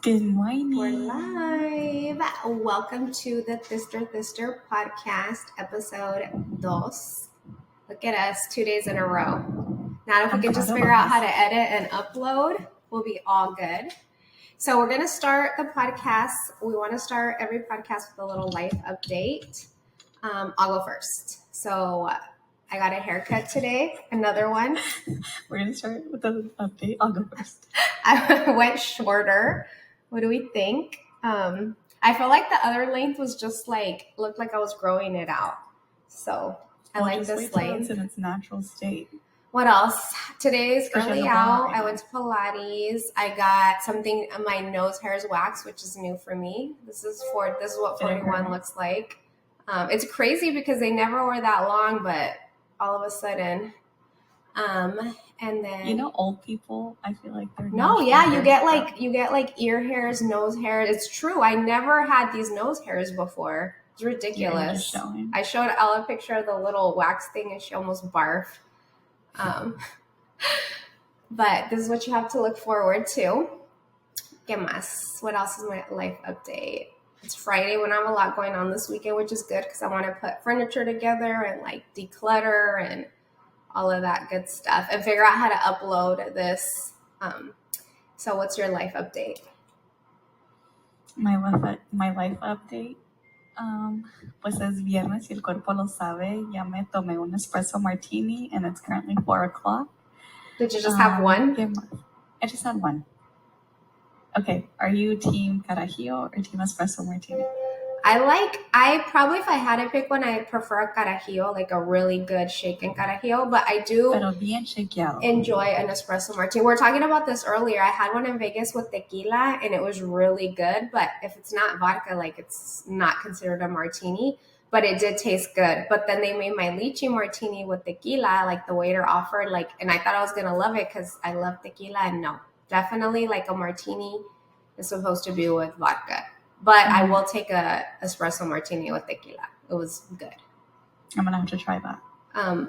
Good morning. We're live. Welcome to the Thister podcast, episode 2. Look at us, 2 days in a row. Now, if we can just figure out how to edit and upload, we'll be all good. So we're going to start the podcast. We want to start every podcast with a little life update. I'll go first. So I got a haircut today, another one. We're going to start with the update. I'll go first. I went shorter. What do we think? I feel like the other length was just looked like I was growing it out. So I like this length. It's in its natural state. What else? Today's early out. I went to Pilates. I got something, my nose hairs wax, which is new for me. This is what 41 looks like. It's crazy because they never were that long, but all of a sudden, and then old people, I feel like they're you get like ear hairs, nose hair. It's true. I never had these nose hairs before. It's ridiculous. I showed Ella a picture of the little wax thing and she almost barfed. But this is what you have to look forward to. ¿Qué más? What else is my life update? It's Friday. We don't have a lot going on this weekend, which is good because I want to put furniture together and declutter and all of that good stuff and figure out how to upload this. So what's your life update? My life update, pues es viernes y el cuerpo lo sabe. Ya me tomé un espresso martini and it's currently 4:00. Did you just have one? I just had one. Okay, are you team carajillo or team espresso martini? I probably, if I had to pick one, I prefer a carajillo, like a really good shaken carajillo, but I do enjoy an espresso martini. We were talking about this earlier. I had one in Vegas with tequila and it was really good, but if it's not vodka, it's not considered a martini, but it did taste good. But then they made my lychee martini with tequila, the waiter offered, and I thought I was going to love it because I love tequila, and no, definitely a martini is supposed to be with vodka. But I will take a espresso martini with tequila. It was good. I'm gonna have to try that.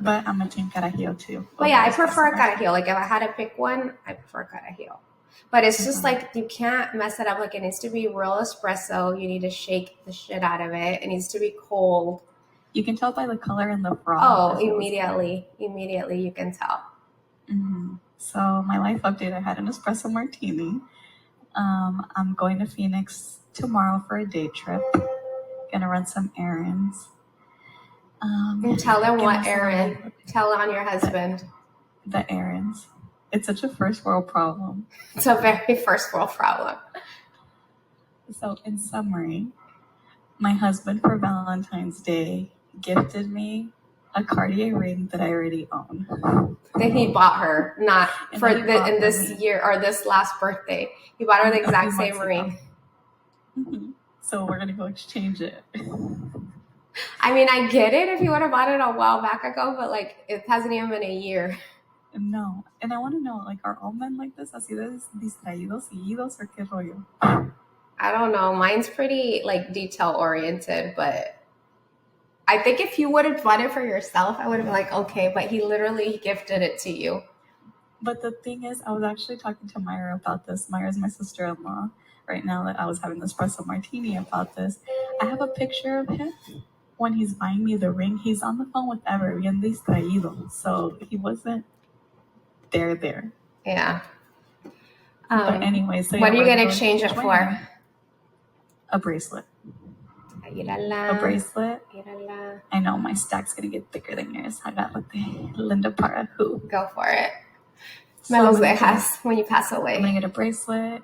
But I'm a team carajillo too. But yeah, I prefer carajillo. If I had to pick one, I prefer carajillo. But it's just you can't mess it up. It needs to be real espresso. You need to shake the shit out of it. It needs to be cold. You can tell by the color and the froth. Oh, immediately you can tell. Mm-hmm. So my life update, I had an espresso martini. I'm going to Phoenix tomorrow for a day trip. Gonna run some errands. Tell them what errand. Tell on your husband. The errands. It's such a first world problem. It's a very first world problem. So in summary, my husband for Valentine's Day gifted me a Cartier ring that I already own. That he bought her, not for this year or this last birthday. He bought her the exact same ring. Mm-hmm. So we're going to go exchange it. I mean, I get it if you would have bought it a while back ago, but it hasn't even been a year. No. And I want to know, are all men like this? Así de distraídos, seguidos, or qué rollo? I don't know. Mine's pretty detail oriented, but I think if you would have bought it for yourself, I would have been okay, but he literally gifted it to you. But the thing is, I was actually talking to Myra about this. Myra's my sister-in-law. Right now that I was having the espresso martini about this, I have a picture of him when he's buying me the ring. He's on the phone with Ever, bien distraído. So he wasn't there. Yeah. But anyway, so what are you going to exchange it for? A bracelet. A bracelet. I know my stack's going to get thicker than yours. I got Linda Para who. Go for it. Me los dejas when you pass away. I'm going to get a bracelet.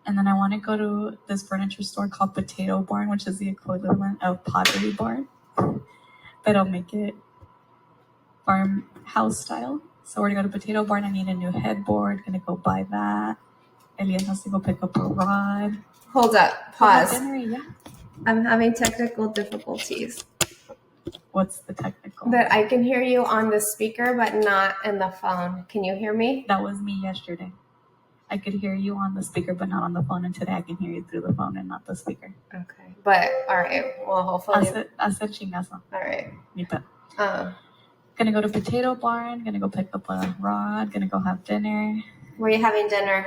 And then I want to go to this furniture store called Potato Barn, which is the equivalent of Pottery Barn. But I'll make it farmhouse style. So we're going to go to Potato Barn. I need a new headboard. Going to go buy that. Elian has to go pick up a rod. Hold up. Pause. Dinner, yeah. I'm having technical difficulties. What's the technical? That I can hear you on the speaker, but not in the phone. Can you hear me? That was me yesterday. I could hear you on the speaker, but not on the phone. And today I can hear you through the phone and not the speaker. Okay. But, all right. Well, hopefully. Hace chingazo. All right. Gonna go to Potato Barn. Gonna go pick up a rod. Gonna go have dinner. Where are you having dinner?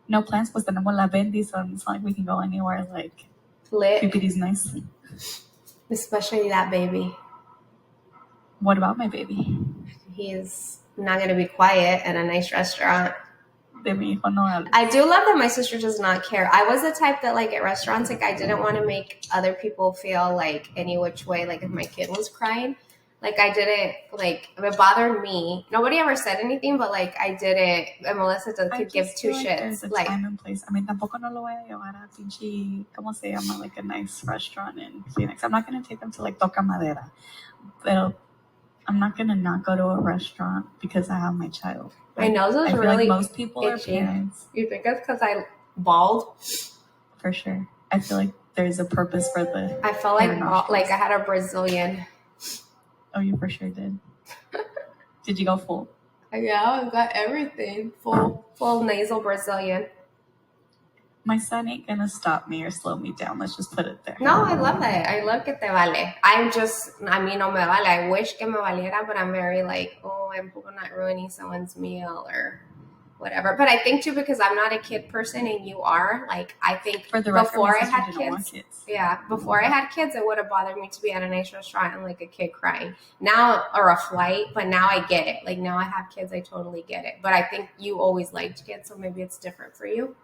No plans, pues tenemos la bendy, so it's not like we can go anywhere like lit. PPD's nice. Especially that baby. What about my baby? He's not going to be quiet at a nice restaurant. De mi hijo no habla. I do love that my sister does not care. I was the type that, like, at restaurants, like, I didn't want to make other people feel like any which way, like, if my kid was crying. Like, I didn't, like, if it bothered me. Nobody ever said anything, but, like, I didn't, and Melissa could give two shits. There's a time and place. I mean, tampoco no lo voy a llevar a pinche, ¿cómo se llama? Like a nice restaurant in Phoenix. I'm not going to take them to, like, Toca Madera. But I'm not going to not go to a restaurant because I have my child. My nose is really like most people itchy. Are parents. You think it's because I bald? For sure. I feel like there's a purpose for the. I felt like I had a Brazilian. Oh, you for sure did. Did you go full? Yeah, I got everything. Full nasal Brazilian. My son ain't gonna stop me or slow me down. Let's just put it there. No, I love it. I love que te vale. No me vale. I wish que me valiera, but I'm very like, oh, I'm not ruining someone's meal or whatever. But I think too, because I'm not a kid person and you are, like, I think for the before I had kids. Yeah, before I had kids, it would have bothered me to be at a nice restaurant and like a kid crying. Now, or a flight, but now I get it. Like, now I have kids, I totally get it. But I think you always liked kids, so maybe it's different for you.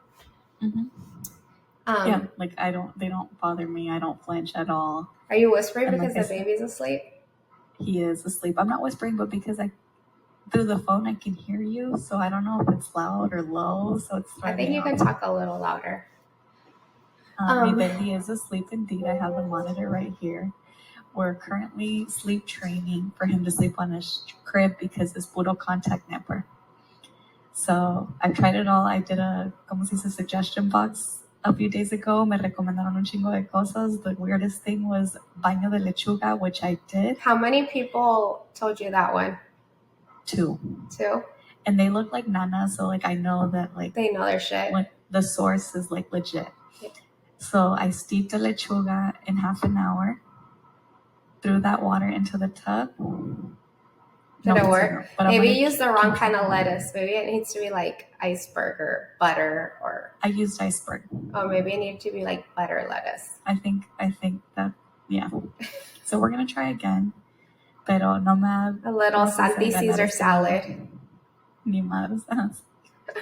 Mm-hmm. Yeah, like they don't bother me. I don't flinch at all. Are you whispering because the baby's asleep? He is asleep. I'm not whispering, but because through the phone I can hear you, so I don't know if it's loud or low. So it's. I think you can talk a little louder. My baby is asleep indeed. I have the monitor right here. We're currently sleep training for him to sleep on his crib because it's puro contact nipper. So I tried it all. I did a suggestion box a few days ago. Me recomendaron un chingo de cosas. The weirdest thing was baño de lechuga, which I did. How many people told you that one? 2. And they look like nanas, so like I know that like they know their shit. When the source is like legit. Yeah. So I steeped the lechuga in half an hour. Threw that water into the tub. Did it work? Maybe you used the wrong kind of lettuce. Maybe it needs to be like iceberg or butter or. I used iceberg. Oh, maybe it needed to be like butter lettuce. I think that, yeah. So we're gonna try again. Pero no me. A little Santi Caesar salad. Ni madres.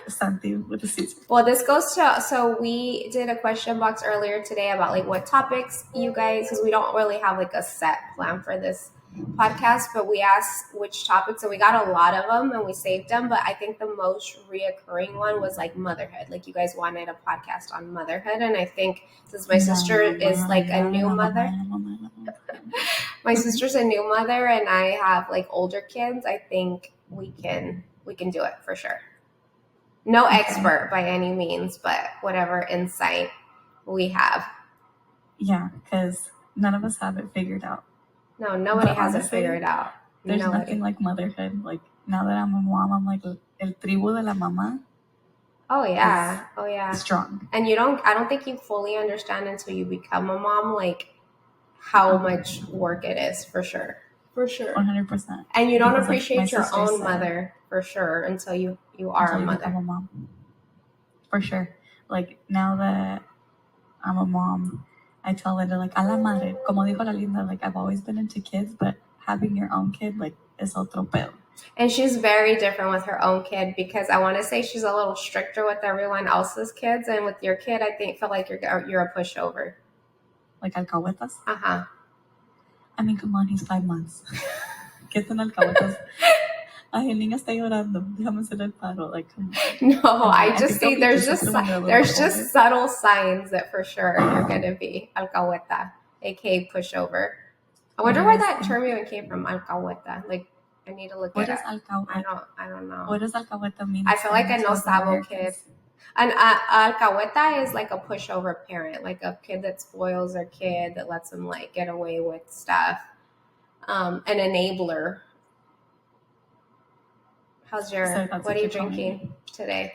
Santi with the Caesar. Well, this goes to, so we did a question box earlier today about like what topics you guys, because we don't really have like a set plan for this podcast, but we asked which topics, and we got a lot of them and we saved them. But I think the most reoccurring one was like motherhood. Like, you guys wanted a podcast on motherhood, and I think since my sister is like a new mother, my sister's a new mother, and I have like older kids, I think we can do it for sure. No expert by any means, but whatever insight we have. Yeah, because none of us have it figured out. No, nobody has it figured out. There's nothing like motherhood. Like, now that I'm a mom, I'm like el tribu de la mamá. Oh yeah. Strong. And I don't think you fully understand until you become a mom, like how much work it is, for sure. For sure. 100%. And you don't appreciate your own mother, for sure, until you are a mother. Become a mom. For sure. Like, now that I'm a mom, I tell Linda, like, a la madre, como dijo la Linda, like, I've always been into kids, but having your own kid, like, es otro pedo. And she's very different with her own kid, because I want to say she's a little stricter with everyone else's kids, and with your kid, I feel like you're a pushover. Like alcahuetas? Uh-huh. I mean, come on, he's 5 months. ¿Qué son alcahuetas? Ay, el niño está llorando. Déjame hacer el paro. Like, come on. No, I just see there's just subtle signs that for sure you're gonna be alcahueta, aka pushover. I wonder where that term even came from, alcahueta. Like, I need to look at it. What is alcahueta? I don't know. What does alcahueta mean? I feel like I know sabo kid. An alcahueta is like a pushover parent, like a kid that spoils their kid, that lets them like get away with stuff. An enabler. What are you drinking today?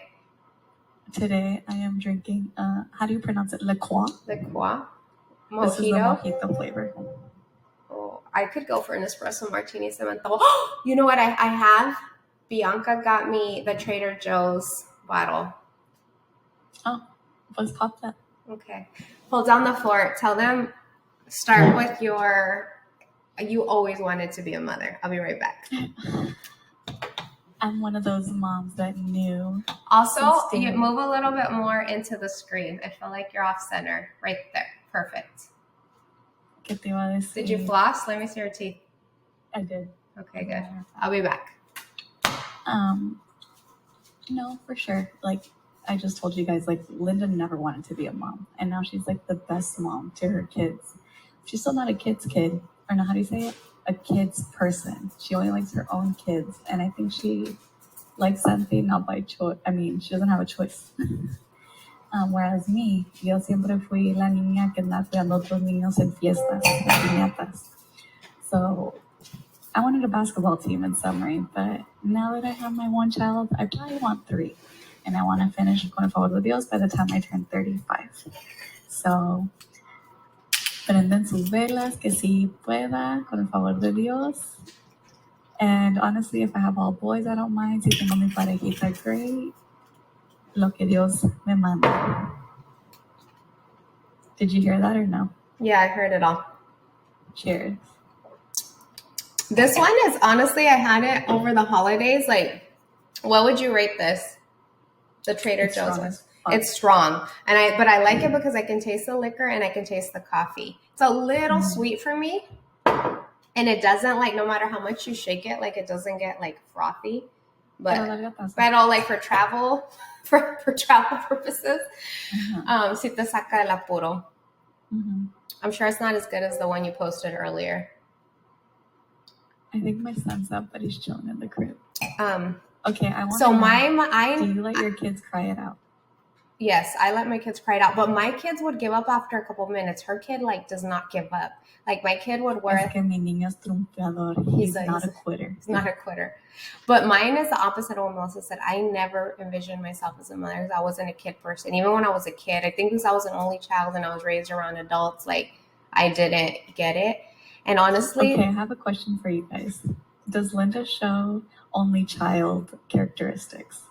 Today I am drinking, how do you pronounce it? La Croix? La Croix? Mojito? This is the mojito flavor. Oh, I could go for an espresso martini. You know what I have? Bianca got me the Trader Joe's bottle. Oh, let's pop that. Okay. Hold down the fort. Tell them, start with you always wanted to be a mother. I'll be right back. I'm one of those moms that knew. Also, you move a little bit more into the screen. I feel like you're off center. Right there. Perfect. ¿Qué te iba a decir? Did you floss? Let me see your teeth. I did. Okay, good. I'll be back. No, for sure. Like, I just told you guys, like, Linda never wanted to be a mom. And now she's, like, the best mom to her kids. She's still not a kid's kid. Or no, how do you say it? A kid's person. She only likes her own kids. And I think she likes something not by choice. I mean, she doesn't have a choice. Whereas me, yo siempre fui la niña que andaba cuidando a otros niños en fiestas, en piñatas. So I wanted a basketball team in summary, but now that I have my one child, I probably want 3. And I want to finish con el favor de Dios by the time I turn 35. So, prenden sus velas, que si pueda, con el favor de Dios. And honestly, if I have all boys, I don't mind. Si tengo mi parejita, great. Lo que Dios me manda. Did you hear that or no? Yeah, I heard it all. Cheers. This one is honestly, I had it over the holidays. Like, what would you rate this? The Trader Joe's one. It's strong. But I like it because I can taste the liquor and I can taste the coffee. It's a little sweet for me. And it doesn't, like, no matter how much you shake it, like, it doesn't get, like, frothy. But all, like, for travel, for travel purposes, si te saca el apuro. I'm sure it's not as good as the one you posted earlier. I think my son's up, but he's chilling in the crib. Okay, I want so to know, do you let your kids cry it out? Yes, I let my kids cry it out, but my kids would give up after a couple minutes. Her kid, like, does not give up. Like, my kid would wear... Es que mi niño es trompeador. He's not a quitter. He's not a quitter. But mine is the opposite of what Melissa said. I never envisioned myself as a mother because I wasn't a kid person. Even when I was a kid, I think because I was an only child and I was raised around adults, like, I didn't get it. And honestly... Okay, I have a question for you guys. Does Linda show only child characteristics?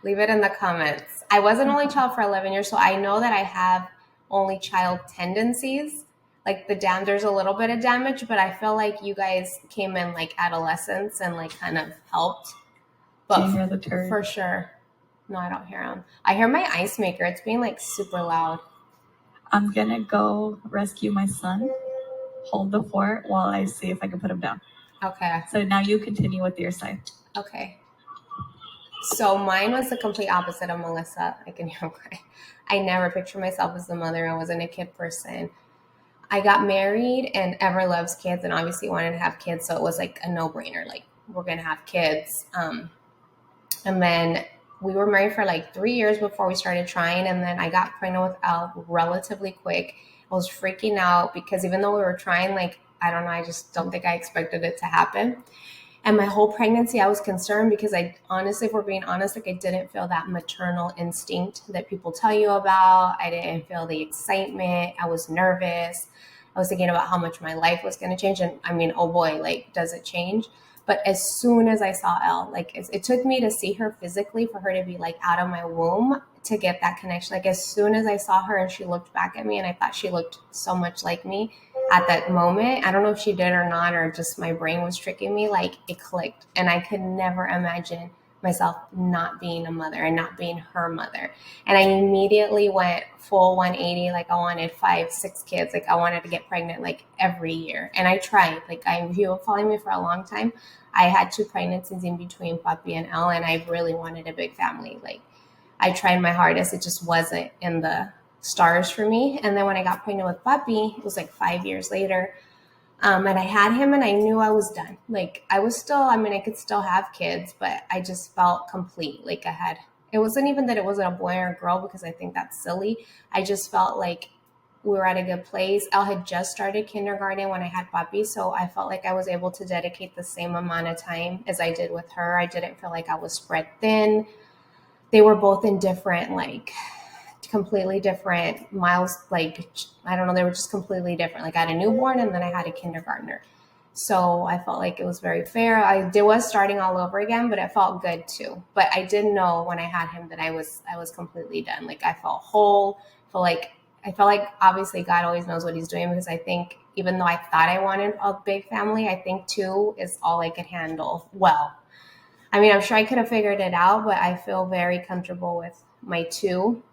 Leave it in the comments. I was an only child for 11 years, so I know that I have only child tendencies. Like, there's a little bit of damage, but I feel like you guys came in, like, adolescence and, like, kind of helped. But do you hear the turd? For sure. No, I don't hear him. I hear my ice maker. It's being, like, super loud. I'm going to go rescue my son. Hold the fort while I see if I can put him down. Okay. So now you continue with your side. Okay. So mine was the complete opposite of Melissa. I can hear him cry. I never pictured myself as a mother. I wasn't a kid person. I got married and Ever loves kids and obviously wanted to have kids. So it was like a no-brainer. Like, we're going to have kids. And then we were married for like 3 years before we started trying. And then I got pregnant with Elle relatively quick. I was freaking out because even though we were trying, like, I don't know, I just don't think I expected it to happen. And my whole pregnancy, I was concerned because I honestly, if we're being honest, like, I didn't feel that maternal instinct that people tell you about. I didn't feel the excitement. I was nervous. I was thinking about how much my life was going to change. And I mean, oh boy, like, does it change? But as soon as I saw Elle, like, it took me to see her physically for her to be, like, out of my womb to get that connection. Like, as soon as I saw her and she looked back at me and I thought she looked so much like me at that moment, I don't know if she did or not, or just my brain was tricking me, like, it clicked. And I could never imagine myself not being a mother and not being her mother. And I immediately went full 180. Like, I wanted 5, 6 kids. Like, I wanted to get pregnant, like, every year. And I tried. Like, if you were following me for a long time, I had 2 pregnancies in between Papi and Elle, and I really wanted a big family. Like, I tried my hardest. It just wasn't in the stars for me. And then when I got pregnant with Papi, it was like 5 years later. And I had him and I knew I was done. Like, I was still, I mean, I could still have kids, but I just felt complete. Like, it wasn't even that it wasn't a boy or a girl, because I think that's silly. I just felt like we were at a good place. Elle had just started kindergarten when I had Papi, so I felt like I was able to dedicate the same amount of time as I did with her. I didn't feel like I was spread thin. They were both in different, like, completely different miles. Like, I don't know, they were just completely different. Like, I had a newborn and then I had a kindergartner. So I felt like it was very fair. I was starting all over again, but it felt good too. But I didn't know when I had him that I was completely done. Like I felt whole. I felt like obviously God always knows what he's doing, because I think even though I thought I wanted a big family, I think 2 is all I could handle well. I mean, I'm sure I could have figured it out, but I feel very comfortable with my 2,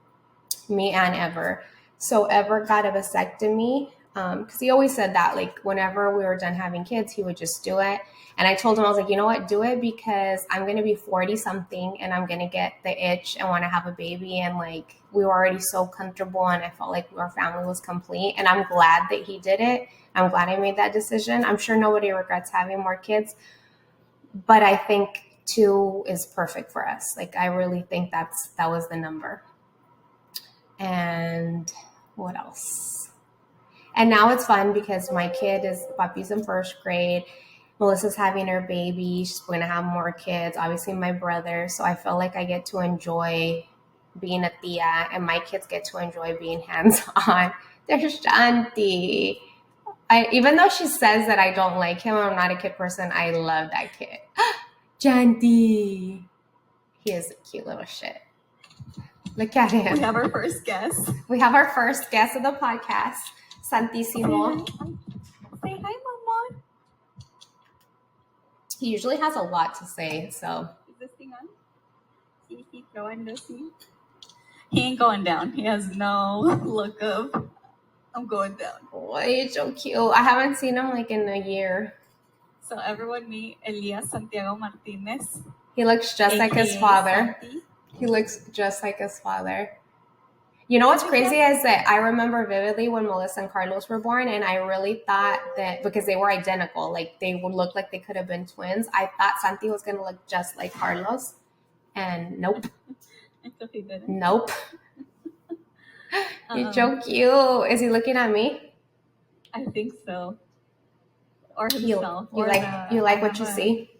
me and Ever. So Ever got a vasectomy because he always said that, like, whenever we were done having kids, he would just do it. And I told him, I was like, you know what, do it, because I'm going to be 40 something and I'm going to get the itch and want to have a baby. And like, we were already so comfortable and I felt like our family was complete. And I'm glad that he did it. I'm glad I made that decision. I'm sure nobody regrets having more kids, but I think 2 is perfect for us. Like, I really think that was the number. And what else? And now it's fun because my kid Papi's in 1st grade. Melissa's having her baby. She's going to have more kids. Obviously, my brother. So I feel like I get to enjoy being a tia, and my kids get to enjoy being hands-on. There's Shanti. Even though she says that I don't like him, I'm not a kid person, I love that kid. Shanti. He is a cute little shit. Look at him. We have our first guest. We have our first guest of the podcast, Santísimo. Say hi, Mama. He usually has a lot to say, so. Is this thing on? See, he's going to see. He ain't going down. He has no look of, I'm going down. Boy, he's so cute. I haven't seen him like in a year. So everyone meet Elias Santiago Martinez. He looks just like his father. Santi. He looks just like his father. You know what's crazy is that I remember vividly when Melissa and Carlos were born, and I really thought that because they were identical, like they would look like they could have been twins, I thought Santi was going to look just like Carlos. And nope. He didn't. Nope. He's so cute. Is he looking at me? I think so. Or himself. You like what you see?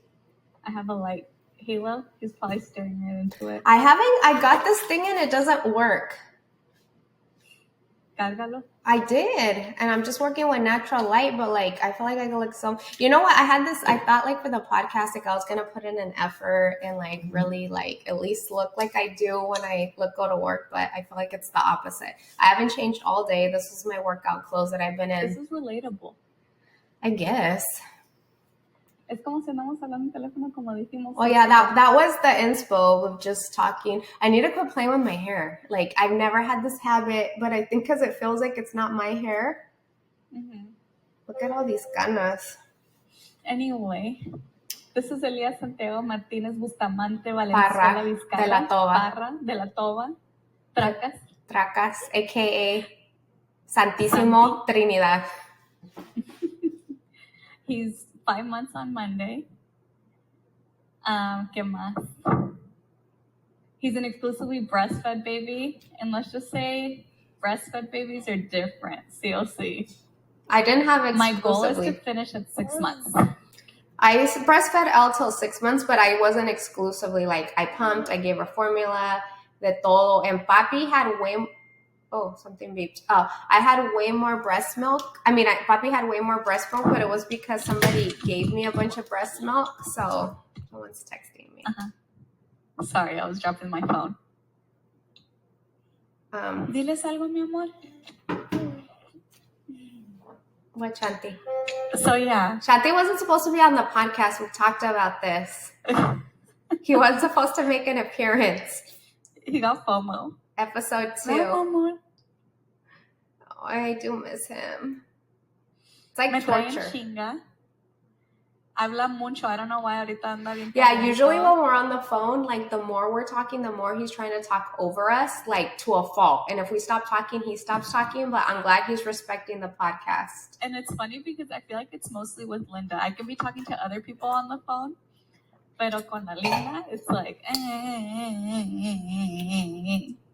I have a light halo. He's probably staring right into it. I got this thing and it doesn't work. Cárgalo. I did, and I'm just working with natural light, but like I feel like I could look so. You know what? I thought like for the podcast, like I was gonna put in an effort and like really like at least look like I do when I go to work, but I feel like it's the opposite. I haven't changed all day. This is my workout clothes that I've been in. This is relatable. I guess. Es como si andamos hablando en teléfono, como dijimos. Oh yeah, that was the inspo of just talking. I need to quit playing with my hair. Like I've never had this habit, but I think because it feels like it's not my hair. Mm-hmm. Look at all these canas. Anyway, this is Elias Santiago Martinez Bustamante Valenzuela Vizcarra. De la Toba. Parra de la Toba. Tracas, a.k.a. Santísimo Trinidad. He's 5 months on Monday. ¿Qué más? He's an exclusively breastfed baby. And let's just say breastfed babies are different. COC. I didn't have exclusively. My goal is to finish at 6 months. I breastfed Elle till 6 months, but I wasn't exclusively like I pumped. I gave her formula, de todo. And Papi had something beeped. Oh, I had way more breast milk. I mean, Papi had way more breast milk, but it was because somebody gave me a bunch of breast milk. So someone's texting me. Uh-huh. Sorry, I was dropping my phone. Diles algo, mi amor. What, Shanti? So yeah. Shanti wasn't supposed to be on the podcast. We talked about this. He wasn't supposed to make an appearance. He got FOMO. Episode 2. No, oh, I do miss him. It's like torture. Chinga. Habla mucho. I don't know why ahorita anda bien. Yeah, usually when we're on the phone, like the more we're talking, the more he's trying to talk over us, like to a fault. And if we stop talking, he stops talking. But I'm glad he's respecting the podcast. And it's funny because I feel like it's mostly with Linda. I can be talking to other people on the phone. Pero con la Linda, it's like.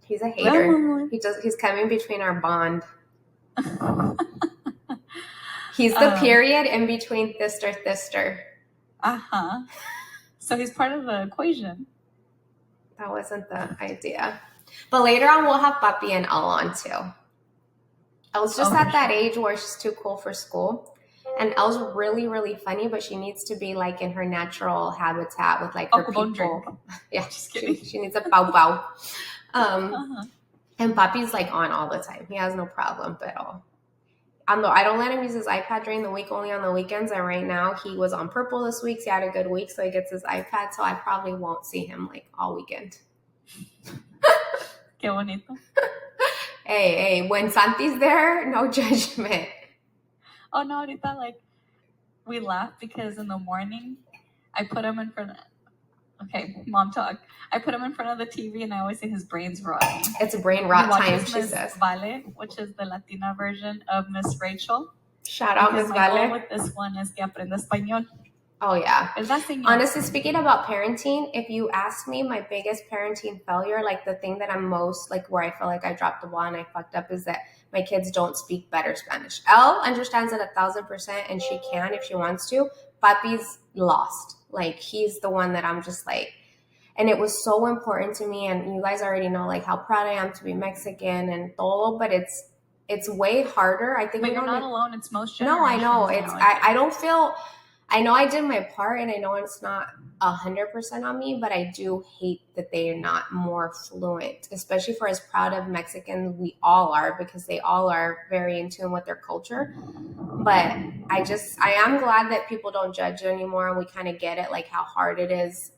He's a hater. He's coming between our bond. He's the period in between thister. Uh-huh. So he's part of the equation. That wasn't the idea. But later on, we'll have Papi and Elle on too. Elle's just at that age where she's too cool for school. And Elle's really, really funny, but she needs to be like in her natural habitat with like her people. Yeah, just kidding. She needs a pow pow. And Papi's like on all the time. He has no problem at all. I don't let him use his iPad during the week, only on the weekends. And right now he was on purple this week. So he had a good week. So he gets his iPad. So I probably won't see him like all weekend. Qué bonito. Hey, when Santi's there, no judgment. Oh, no, ahorita, like, we laugh because in the morning, I put him in front of... Okay, mom talk. I put him in front of the TV and I always say his brain's rotting. It's brain rot time, she says. Vale, which is the Latina version of Miss Rachel. Shout out, Miss Vale. My goal with this one is que aprenda español. Oh, yeah. Honestly, speaking about parenting, if you ask me, my biggest parenting failure, like the thing that I'm most, like where I feel like I dropped the ball and I fucked up is that my kids don't speak better Spanish. Elle understands it 1,000% and she can if she wants to. Papi's lost. Like, he's the one that I'm just like, and it was so important to me. And you guys already know like how proud I am to be Mexican and todo, but it's way harder. I think but you're not alone. It's most generations. No, I know. I don't feel... I know I did my part and I know it's not 100% on me, but I do hate that they are not more fluent, especially for as proud of Mexicans we all are, because they all are very in tune with their culture. But I am glad that people don't judge anymore and we kind of get it, like how hard it is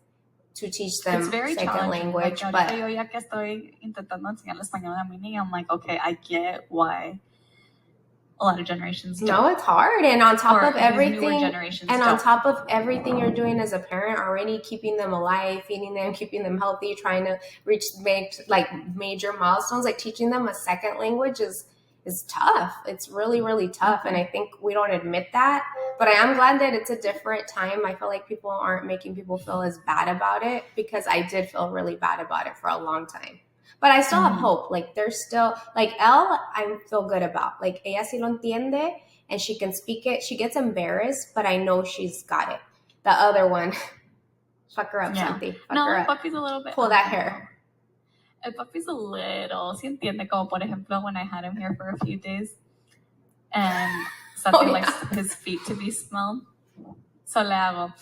to teach them second language. Like, but yo ya que estoy intentando enseñarle español a mi niña, I'm like, okay, I get why a lot of generations don't. No, it's hard. And on top of everything, on top of everything you're doing as a parent, already keeping them alive, feeding them, keeping them healthy, trying to make major milestones, like teaching them a second language is tough. It's really, really tough. And I think we don't admit that, but I am glad that it's a different time. I feel like people aren't making people feel as bad about it, because I did feel really bad about it for a long time. But I still have hope. Like, there's still, like, Elle, I feel good about. Like, ella sí lo entiende, and she can speak it. She gets embarrassed, but I know she's got it. The other one, fuck her up, Santi. Papi's a little bit. Pull that hair. Papi's a little. Sí entiende, como por ejemplo, when I had him here for a few days, and Santi likes his feet to be smelled. So le hago,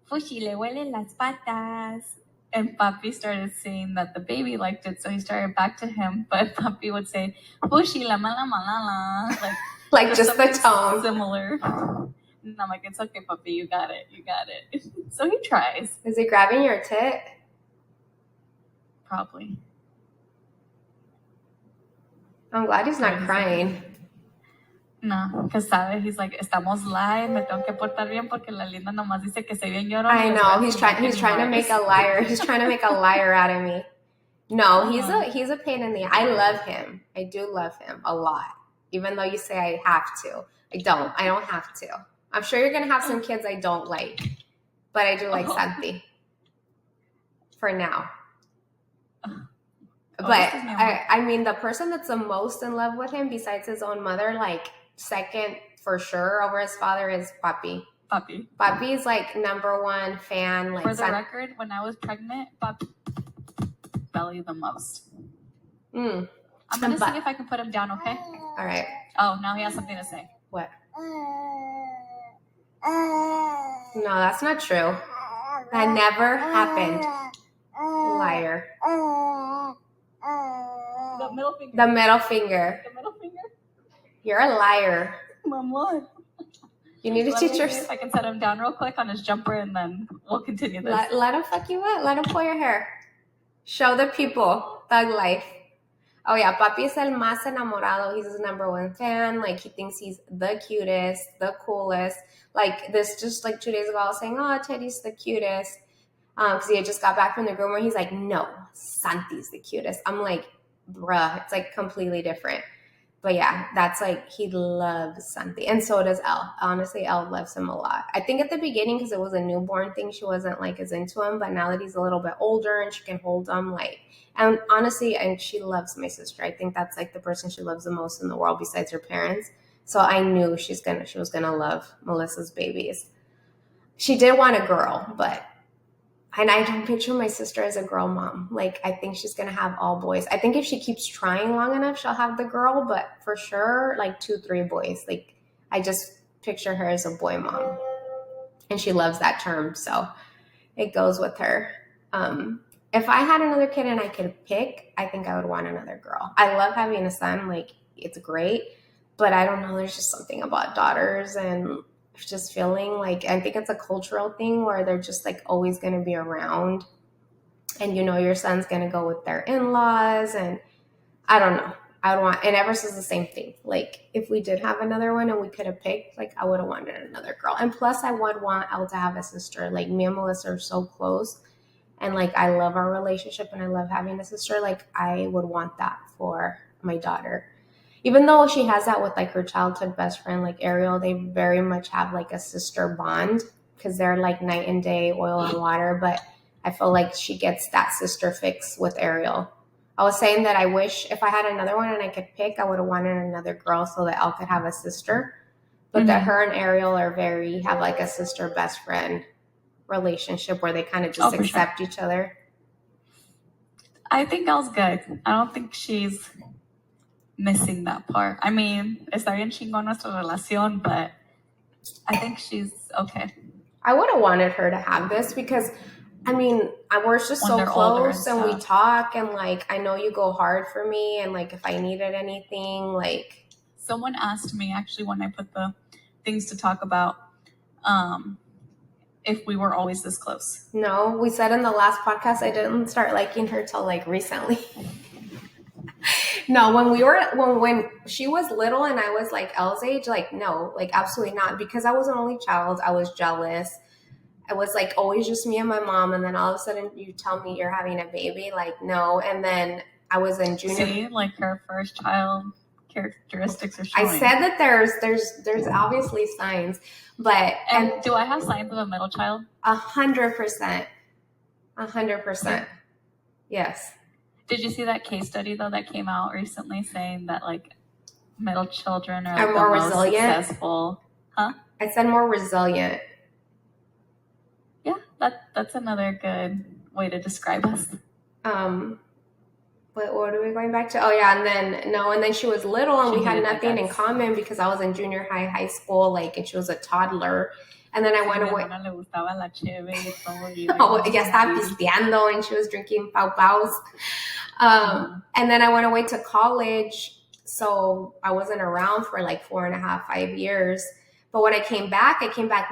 Fushi, le huelen las patas. And Papi started saying that the baby liked it, so he started back to him. But Papi would say, "Pushi la mala malala," like just the tone similar. And I'm like, "It's okay, Papi, you got it. So he tries. Is he grabbing your tit? Probably. I'm glad he's not crying. No, because sabe, he's like, estamos live, me tengo que portar bien porque la linda nomás dice que soy bien llorón. I know, he's trying to make a liar. He's trying to make a liar out of me. No, he's a pain in the... I love him. I do love him a lot. Even though you say I have to. I don't have to. I'm sure you're going to have some kids I don't like. But I do like Santi. For now. But, I mean, the person that's the most in love with him, besides his own mother, like... second for sure over his father is Papi. Papi's like number one fan. Like, for the record, when I was pregnant, Papi belly the most. I'm gonna see if I can put him down, okay? All right. Oh, now he has something to say. What? No, that's not true. That never happened. Liar. The middle finger. The middle finger. You're a liar. Mama. You need to teach your... If I can set him down real quick on his jumper and then we'll continue this. Let him fuck you up. Let him pull your hair. Show the people. Thug life. Oh yeah, Papi es el más enamorado. He's his number one fan. Like, he thinks he's the cutest, the coolest. Like, this just like 2 days ago, I was saying, oh, Teddy's the cutest. Because he had just got back from the groomer. He's like, no, Santi's the cutest. I'm like, bruh, it's like completely different. But yeah, that's like, he loves Santi. And so does Elle. Honestly, Elle loves him a lot. I think at the beginning, because it was a newborn thing, she wasn't like as into him. But now that he's a little bit older and she can hold him, like, and honestly, and she loves my sister. I think that's like the person she loves the most in the world besides her parents. So I knew she was gonna love Melissa's babies. She did want a girl, and I don't picture my sister as a girl mom. Like, I think she's going to have all boys. I think if she keeps trying long enough, she'll have the girl. But for sure, like 2-3 boys. Like, I just picture her as a boy mom. And she loves that term, so it goes with her. If I had another kid and I could pick, I think I would want another girl. I love having a son. Like, it's great. But I don't know. There's just something about daughters and just feeling like, I think it's a cultural thing where they're just like always going to be around. And you know, your son's going to go with their in-laws. And I don't know. I would want, and ever since the same thing. Like, if we did have another one and we could have picked, like, I would have wanted another girl. And plus, I would want Elle to have a sister. Like, me and Melissa are so close. And, like, I love our relationship and I love having a sister. Like, I would want that for my daughter. Even though she has that with, like, her childhood best friend, like Ariel, they very much have, like, a sister bond because they're, like, night and day, oil and water. But I feel like she gets that sister fix with Ariel. I was saying that I wish if I had another one and I could pick, I would have wanted another girl so that Elle could have a sister. But that her and Ariel are have, like, a sister best friend relationship where they kind of just accept each other. I think Elle's good. I don't think she's missing that part. I mean, está bien chingón nuestra relación, but I think she's okay. I would have wanted her to have this because, I mean, we're just so close and we talk and, like, I know you go hard for me and, like, if I needed anything, like. Someone asked me, actually, when I put the things to talk about, if we were always this close. No, we said in the last podcast I didn't start liking her till, like, recently. No, when she was little and I was, like, Elle's age, like, no, like, absolutely not. Because I was an only child, I was jealous. I was, like, always just me and my mom. And then all of a sudden you tell me you're having a baby, like, no. And then I was in junior. See, like, her first child characteristics are showing. I said that there's obviously signs, but and do I have signs of a middle child? 100%. 100%. Yes. Did you see that case study though that came out recently saying that, like, middle children are, like, more the most resilient? Successful? Huh? I said more resilient. Yeah, that's another good way to describe us. What are we going back to? Oh yeah, and then she was little and we had nothing in common because I was in junior high school, like, and she was a toddler. And then I went away. Oh, ella estaba pisteando and she was drinking pau-paus. And then I went away to college, so I wasn't around for like 4.5, 5 years. But when I came back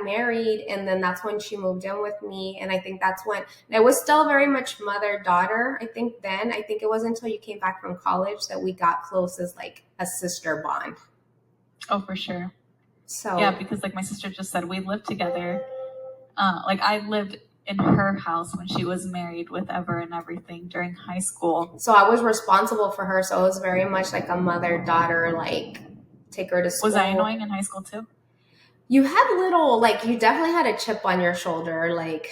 married, and then that's when she moved in with me. And I think that's when it was still very much mother-daughter. I think it wasn't until you came back from college that we got close as, like, a sister bond. Oh, for sure. So yeah, because, like, my sister just said, we lived together. Like, I lived in her house when she was married with Ever and everything during high school. So I was responsible for her. So it was very much like a mother-daughter, like, take her to school. Was I annoying in high school too? You had little, like, you definitely had a chip on your shoulder. Like,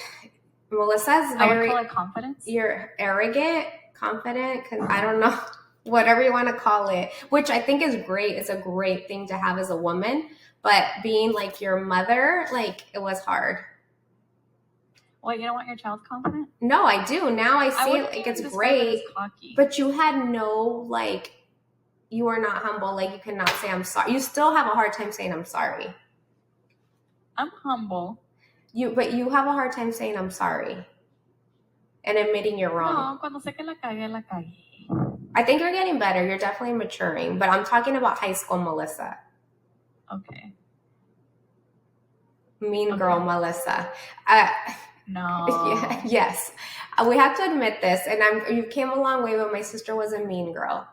Melissa's very. I would call it confidence. You're arrogant, confident, because I don't know, whatever you want to call it, which I think is great. It's a great thing to have as a woman. But being, like, your mother, like, it was hard. Well, you don't want your child confident? No, I do. Now I see it, like, it's great. But you had no, like, you are not humble. Like, you cannot say I'm sorry. You still have a hard time saying I'm sorry. I'm humble. But you have a hard time saying I'm sorry and admitting you're wrong. No, cuando sé que la cagué, la cagué. I think you're getting better. You're definitely maturing. But I'm talking about high school Melissa. Okay. Mean girl Melissa. No. Yes. We have to admit this. And you came a long way, but my sister was a mean girl.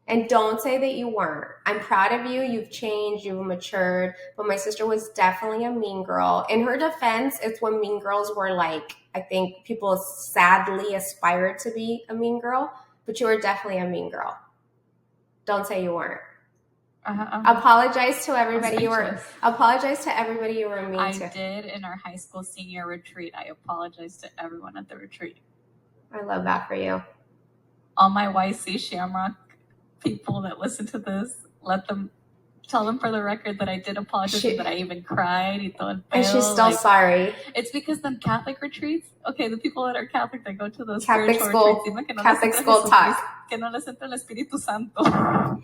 And don't say that you weren't. I'm proud of you. You've changed. You've matured. But my sister was definitely a mean girl. In her defense, it's when mean girls were, like, I think people sadly aspired to be a mean girl. But you were definitely a mean girl. Don't say you weren't. Apologize to everybody you were. Apologize to everybody you were mean to. I did in our high school senior retreat. I apologized to everyone at the retreat. I love that for you. All my YC Shamrock people that listen to this, let them tell them for the record that I did apologize and that I even cried. And she's still sorry. It's because them Catholic retreats, okay, the people that are Catholic that go to those Catholic spiritual school, retreats, Catholic school talk. Que no les entra el Espíritu Santo.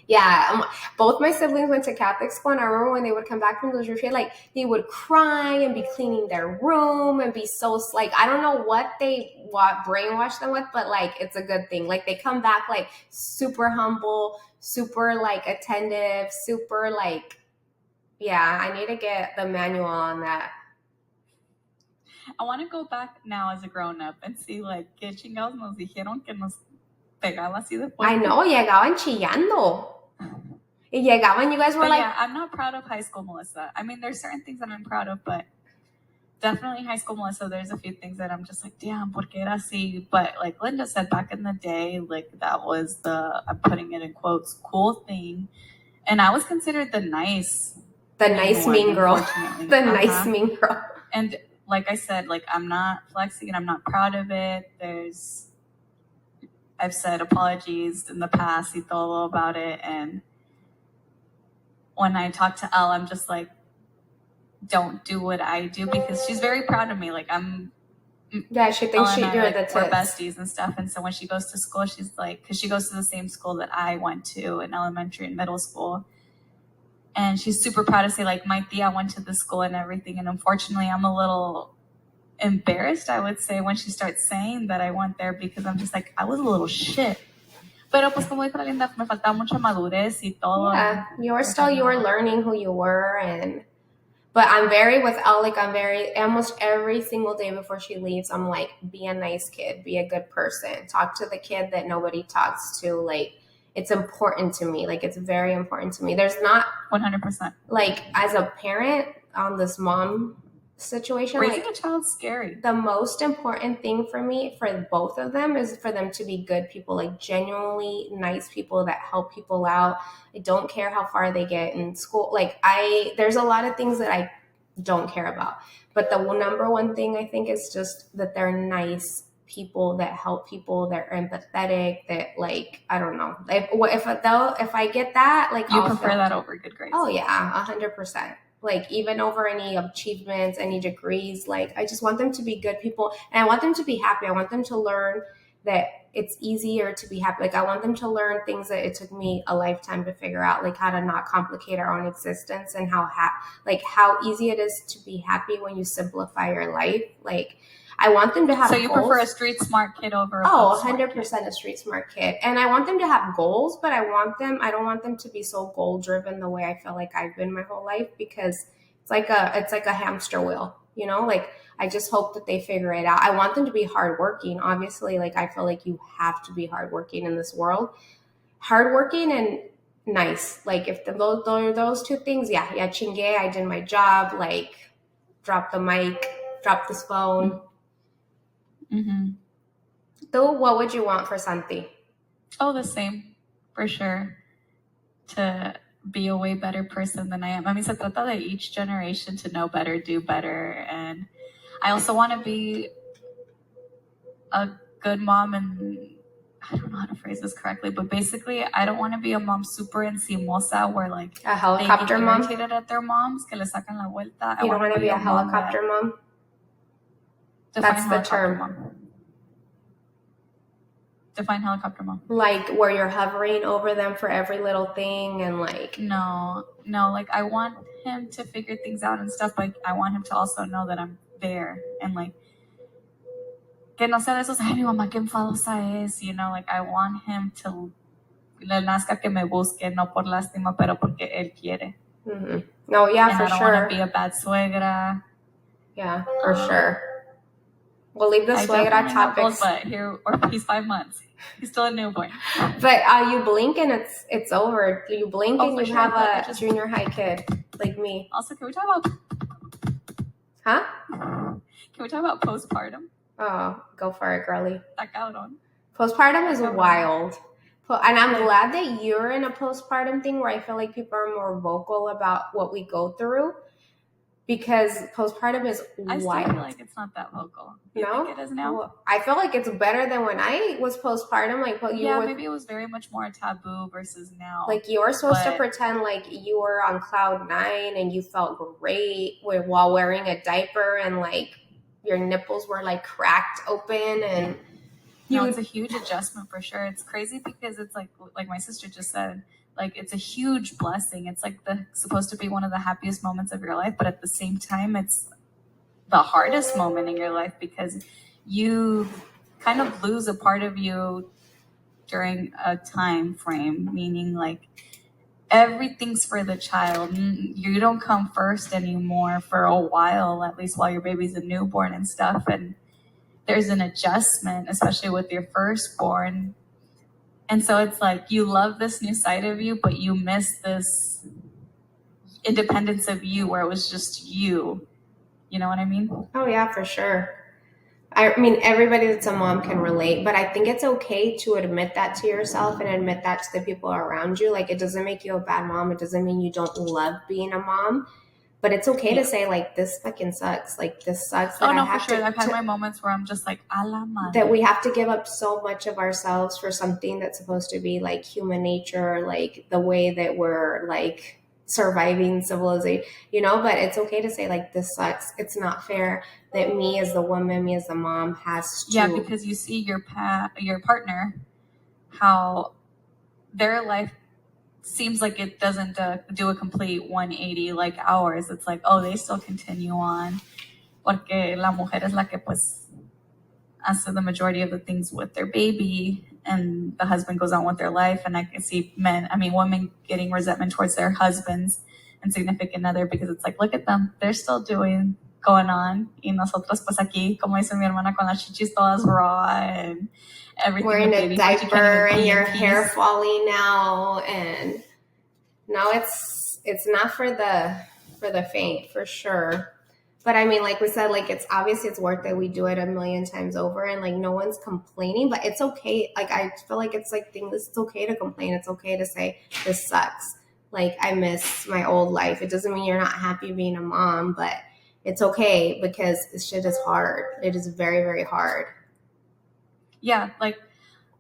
Yeah, both my siblings went to Catholic school, and I remember when they would come back from those retreats, like they would cry and be cleaning their room and be so like, I don't know what they brainwashed them with, but like it's a good thing. Like they come back like super humble, super like attentive, super like, yeah, I need to get the manual on that. I want to go back now as a grown up and see like qué chingados nos dijeron que nos pegaba así de fuerte. I know, llegaban chillando. Y llegaban, you guys were like... Yeah, I'm not proud of high school Melissa. I mean, there's certain things that I'm proud of, but definitely high school Melissa, there's a few things that I'm just like, damn, ¿por qué era así? But like Linda said, back in the day, like that was I'm putting it in quotes, cool thing. And I was considered the nice mean girl. The nice mean girl. And like I said, like I'm not flexing and I'm not proud of it. I've said apologies in the past y todo about it, and when I talk to Elle, I'm just like, don't do what I do, because she's very proud of me. Like she thinks you're the tits. We're besties and stuff. And so when she goes to school, she's like, because she goes to the same school that I went to in elementary and middle school. And she's super proud to say, like, my tia went to the school and everything. And unfortunately, I'm a little embarrassed, I would say, when she starts saying that I went there, because I'm just like, I was a little shit. Pero pues como dijo Linda, me faltaba mucha madurez y todo. Yeah, you were learning who you were. But I'm very with Elle, like almost every single day before she leaves, I'm like, be a nice kid, be a good person, talk to the kid that nobody talks to. Like, it's important to me. Like, it's very important to me. There's not 100%. Like, as a parent on this mom situation, raising a child's scary. The most important thing for me, for both of them, is for them to be good people, like genuinely nice people that help people out. I don't care how far they get in school. Like there's a lot of things that I don't care about, but the number one thing I think is just that they're nice people that help people, that are empathetic, that like, I don't know. If I get that, like, you prefer that over good grades. Oh yeah, 100%. Like, even over any achievements, any degrees, like, I just want them to be good people, and I want them to be happy. I want them to learn that it's easier to be happy. Like, I want them to learn things that it took me a lifetime to figure out, like how to not complicate our own existence, and how easy it is to be happy when you simplify your life. Like, I want them to have goals. So you prefer a street smart kid over a 100% a street smart kid. And I want them to have goals, but I don't want them to be so goal driven the way I feel like I've been my whole life, because it's like a hamster wheel, you know? Like, I just hope that they figure it out. I want them to be hardworking. Obviously, like, I feel like you have to be hardworking in this world. Hardworking and nice. Like, if those two things, yeah, chingue, I did my job, like, drop the mic, drop this phone. Mm-hmm. So what would you want for Santi? Oh, the same, for sure. To be a way better person than I am. I mean, se trata de each generation to know better, do better. And I also want to be a good mom, and I don't know how to phrase this correctly, but basically, I don't want to be a mom super encimosa where like a helicopter mom, irritated at their moms, que le sacan la vuelta. You don't want to be a helicopter mom? That's the term. Mom. Define helicopter mom. Like, where you're hovering over them for every little thing, and like... No, like, I want him to figure things out and stuff, but I want him to also know that I'm there, and like, que no sea de esos, ay, mi mamá que enfadosa es, you know, like, I want him to le nazca que me busque, no por lástima, pero porque él quiere. Mm-hmm. No, yeah, and for I don't sure. want to be a bad suegra. Yeah, for sure. We'll leave the suegra topics. But he's 5 months. He's still a newborn. But you blink and it's over. You blink and you have a junior high kid like me. Also, can we talk about... Huh? Can we talk about postpartum? Oh, go for it, girly. Está cabrón. Postpartum is wild. And I'm glad that you're in a postpartum thing where I feel like people are more vocal about what we go through. because postpartum is I still feel like it's not that vocal. You think it is now? Well, I feel like it's better than when I was postpartum. Like, maybe it was very much more taboo versus now. Like, you were supposed to pretend like you were on cloud 9 and you felt great while wearing a diaper, and like your nipples were like cracked open, and it's a huge adjustment for sure. It's crazy because it's like my sister just said, like, it's a huge blessing. It's like supposed to be one of the happiest moments of your life, but at the same time, it's the hardest moment in your life because you kind of lose a part of you during a time frame, meaning like everything's for the child. You don't come first anymore for a while, at least while your baby's a newborn and stuff. And there's an adjustment, especially with your firstborn. And so it's like you love this new side of you, but you miss this independence of you where it was just you. You know what I mean? Oh, yeah, for sure. I mean, everybody that's a mom can relate, but I think it's okay to admit that to yourself and admit that to the people around you. Like, it doesn't make you a bad mom. It doesn't mean you don't love being a mom. But it's okay to say, like, this fucking sucks. Like, this sucks. That for sure. I've had my moments where I'm just like, a la madre. That we have to give up so much of ourselves for something that's supposed to be, like, human nature, like, the way that we're, like, surviving civilization, but it's okay to say, like, this sucks. It's not fair that me as the woman, me as the mom has to. Yeah, because you see your partner, how their life seems like it doesn't do a complete 180 like ours. It's like, oh, they still continue on. Porque la mujer es la que pues hace the majority of the things with their baby, and the husband goes on with their life. And I can see women getting resentment towards their husbands and significant other because it's like, look at them. They're still going on. Y nosotros pues aquí, como dice mi hermana, con las chichis todas raw and everything. Wearing a diaper and your hair falling out, and no, it's not for the faint, for sure. But I mean, like we said, like, it's obviously it's work that we do it a million times over, and like no one's complaining, but it's okay. Like, I feel like it's like it's okay to complain. It's okay to say this sucks. Like, I miss my old life. It doesn't mean you're not happy being a mom, but it's okay because this shit is hard. It is very, very hard. Yeah, like,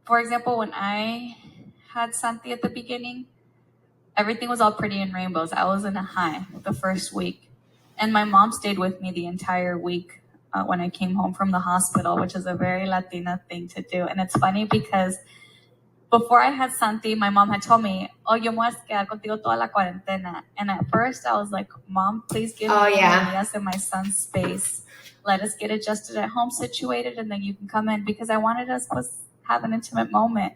for example, when I had Santi at the beginning, everything was all pretty in rainbows. I was in a high the first week. And my mom stayed with me the entire week when I came home from the hospital, which is a very Latina thing to do. And it's funny because before I had Santi, my mom had told me, oh, yo me voy a quedar contigo toda la cuarentena. And at first I was like, Mom, please give me Elias and my son's space. Let us get adjusted at home, situated, and then you can come in, because I wanted us to have an intimate moment.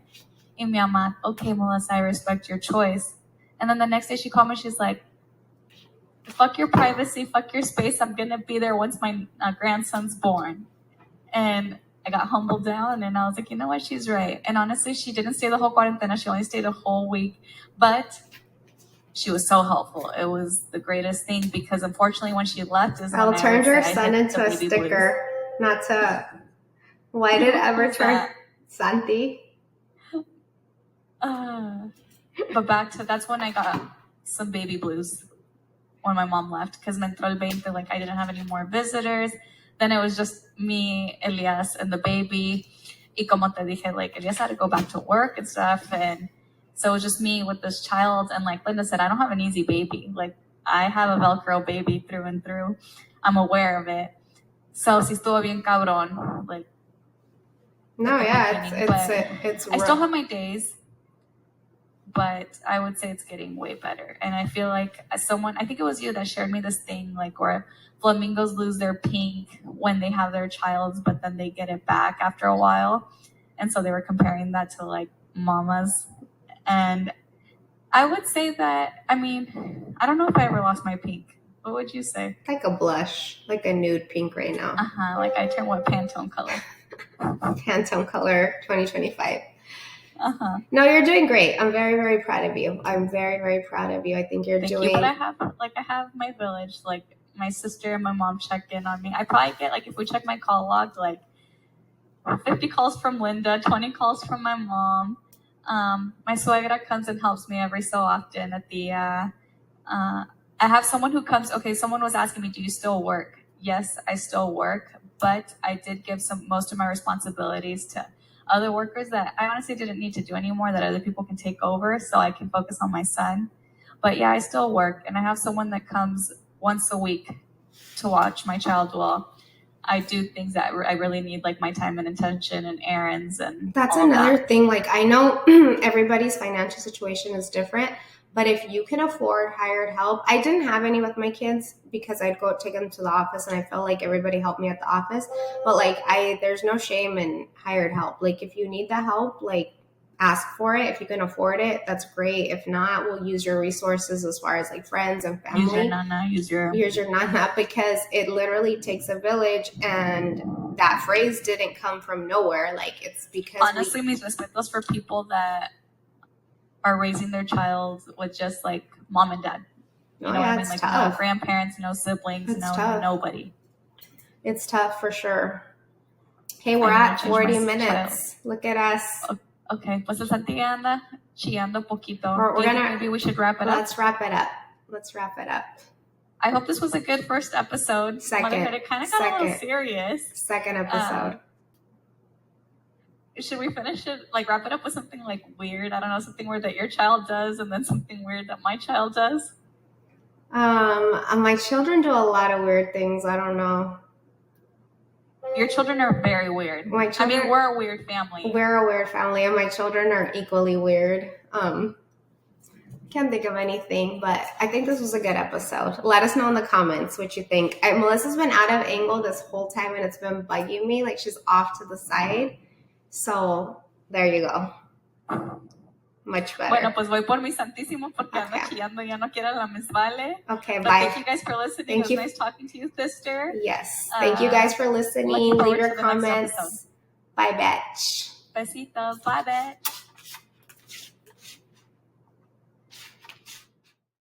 And mi mamá, okay, Melissa, I respect your choice. And then the next day she called me, she's like, fuck your privacy, fuck your space. I'm going to be there once my grandson's born. And I got humbled down, and I was like, you know what? She's right. And honestly, she didn't stay the whole cuarentena. She only stayed a whole week. But she was so helpful. It was the greatest thing, because unfortunately when she left is I'll turn your son into a sticker. Blues. Not to... Why did it ever turn Santi? But that's when I got some baby blues. When my mom left, because me entró el 20, like I didn't have any more visitors. Then it was just me, Elias, and the baby. Y como te dije, like Elias had to go back to work and stuff, and so it was just me with this child. And like Linda said, I don't have an easy baby. Like, I have a Velcro baby through and through. I'm aware of it. So si estuvo bien cabrón. Like, no, yeah, it's I still have my days, but I would say it's getting way better. And I feel like I think it was you that shared me this thing, like where flamingos lose their pink when they have their child, but then they get it back after a while. And so they were comparing that to like mamas. And I would say that, I mean, I don't know if I ever lost my pink. What would you say? Like a blush, like a nude pink right now. Like I turned what Pantone color? Pantone color 2025. No, you're doing great. I'm very, very proud of you. I'm very, very proud of you. I think Thank you. But I have my village, like my sister and my mom check in on me. I probably get, like, if we check my call log, like 50 calls from Linda, 20 calls from my mom. My suegra comes and helps me every so often at the I have someone who comes, okay, someone was asking me, do you still work? Yes, I still work, but I did give most of my responsibilities to other workers that I honestly didn't need to do anymore, that other people can take over so I can focus on my son. But yeah, I still work, and I have someone that comes once a week to watch my child while I do things that I really need, like my time and attention and errands and that's all another that. thing. Like, I know everybody's financial situation is different, but if you can afford hired help, I didn't have any with my kids because I'd go take them to the office and I felt like everybody helped me at the office. But like, there's no shame in hired help. Like, if you need the help, like, ask for it. If you can afford it, that's great. If not, we'll use your resources as far as like friends and family. Use your nana, use your nana, because it literally takes a village, and that phrase didn't come from nowhere. Like, it's because honestly, mis respetos for people that are raising their child with just like mom and dad. You know what I mean? Like tough. No grandparents, no siblings, nobody. It's tough for sure. Hey, we're at 40 minutes. Look at us. Okay, pues esa tía anda chillando poquito. Maybe we should wrap it up. Let's wrap it up. I hope this was a good first episode. Second. It kind of got a little serious. Second episode. Should we finish it, like wrap it up with something like weird? I don't know, something weird that your child does and then something weird that my child does? My children do a lot of weird things. I don't know. Your children are very weird. We're a weird family. We're a weird family, and my children are equally weird. Can't think of anything, but I think this was a good episode. Let us know in the comments what you think. Melissa's been out of angle this whole time, and it's been bugging me. Like, she's off to the side. So, there you go. Much better. Bueno, pues voy por mi santísimo porque ando chillando, ya no quiero la mezvale. Okay, but bye. Thank you guys for listening. It was nice talking to you, sister. Yes. Thank you guys for listening. Leave your comments. Bye, bitch. Besitos. Bye, bitch.